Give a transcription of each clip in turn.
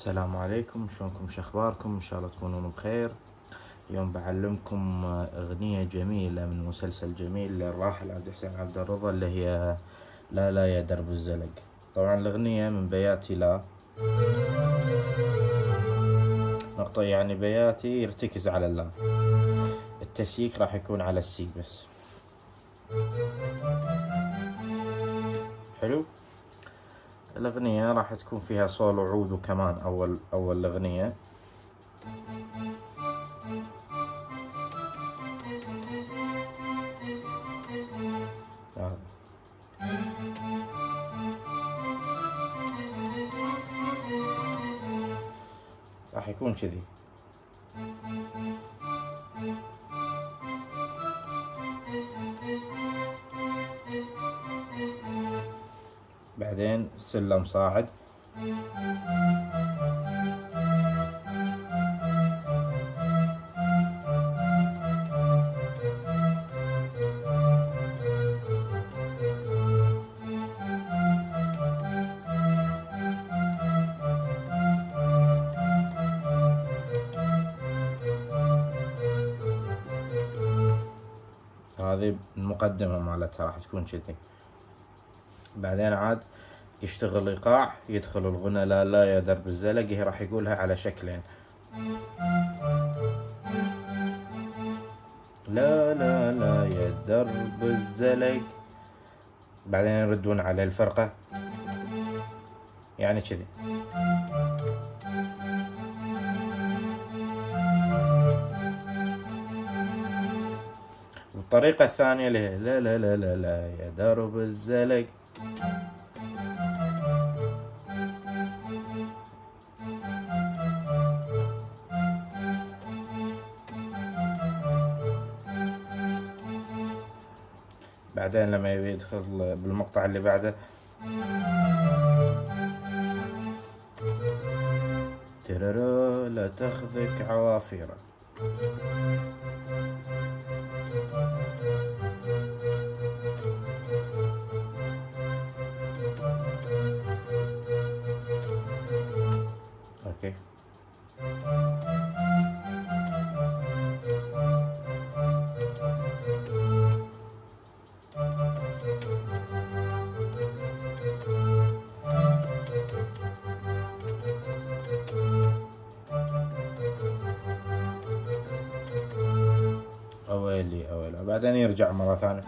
السلام عليكم، شلونكم؟ شخباركم؟ ان شاء الله تكونون بخير. اليوم بعلمكم اغنية جميلة من مسلسل جميل للراحل عبد الحسين عبد الرضا اللي هي لا يا درب الزلق. طبعا الاغنية من بياتي لا نقطة، يعني بياتي يرتكز على اللا، التسييك راح يكون على السي بس. حلو. الأغنية راح تكون فيها صول وعود وكمان أول الأغنية. راح يكون كذي. بعدين سلم صاعد، هذه المقدمة مالتها راح تكون كذي. بعدين عاد يشتغل ايقاع، يدخل الغنى لا يا درب الزلق. هي راح يقولها على شكلين، لا يا درب الزلق. بعدين يردون على الفرقة يعني كذي. الطريقة الثانية اللي هي لا يا درب الزلق. بعدين لما يبي يدخل بالمقطع اللي بعده، ترى لا تاخذك عوافيره. اوكي. اويلي بعدين يرجع مرة ثانية.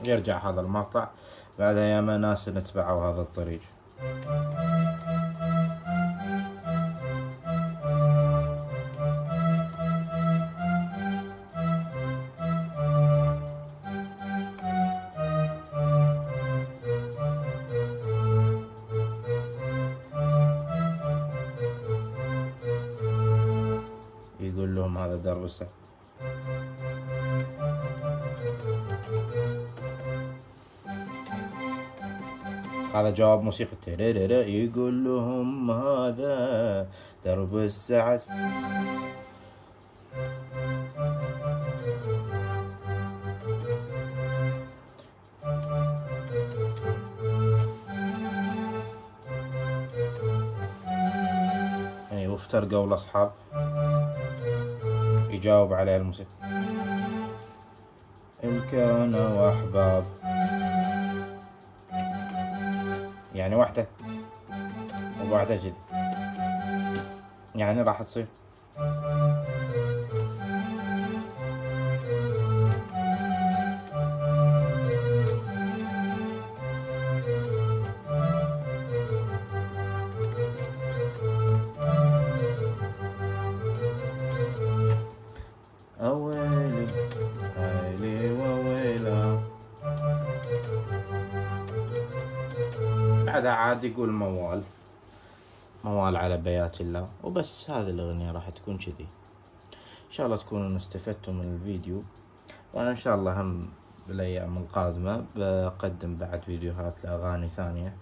يرجع هذا المقطع. بعدها ياما ناس نتبعوا هذا الطريق. يقول لهم هذا درب السلق. هذا جواب موسيقى تيريريرا. يقول لهم هذا درب السعد. يعني وافترقوا الاصحاب، يجاوب عليه الموسيقى الكان واحباب. يعني واحدة وبعدها كذي، يعني راح تصير أويلي هايلي وويلا. بعدها عاد يقول موال على بيات الله وبس. هذه الأغنية راح تكون كذي. إن شاء الله تكونوا استفدتوا من الفيديو، وأنا إن شاء الله هم بالأيام القادمة بقدم بعد فيديوهات لأغاني ثانية.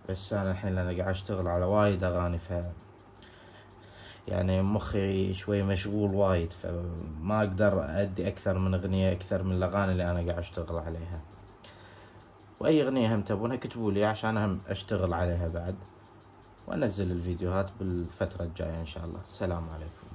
بس أنا الحين لأنا قاعد أشتغل على وايد أغاني، يعني مخي شوي مشغول وايد، فما أقدر أدي أكثر من أغنية، أكثر من الأغاني اللي أنا قاعد أشتغل عليها. واي اغنية هم تبونها كتبوا لي عشان هم اشتغل عليها بعد، وانزل الفيديوهات بالفترة الجاية ان شاء الله. السلام عليكم.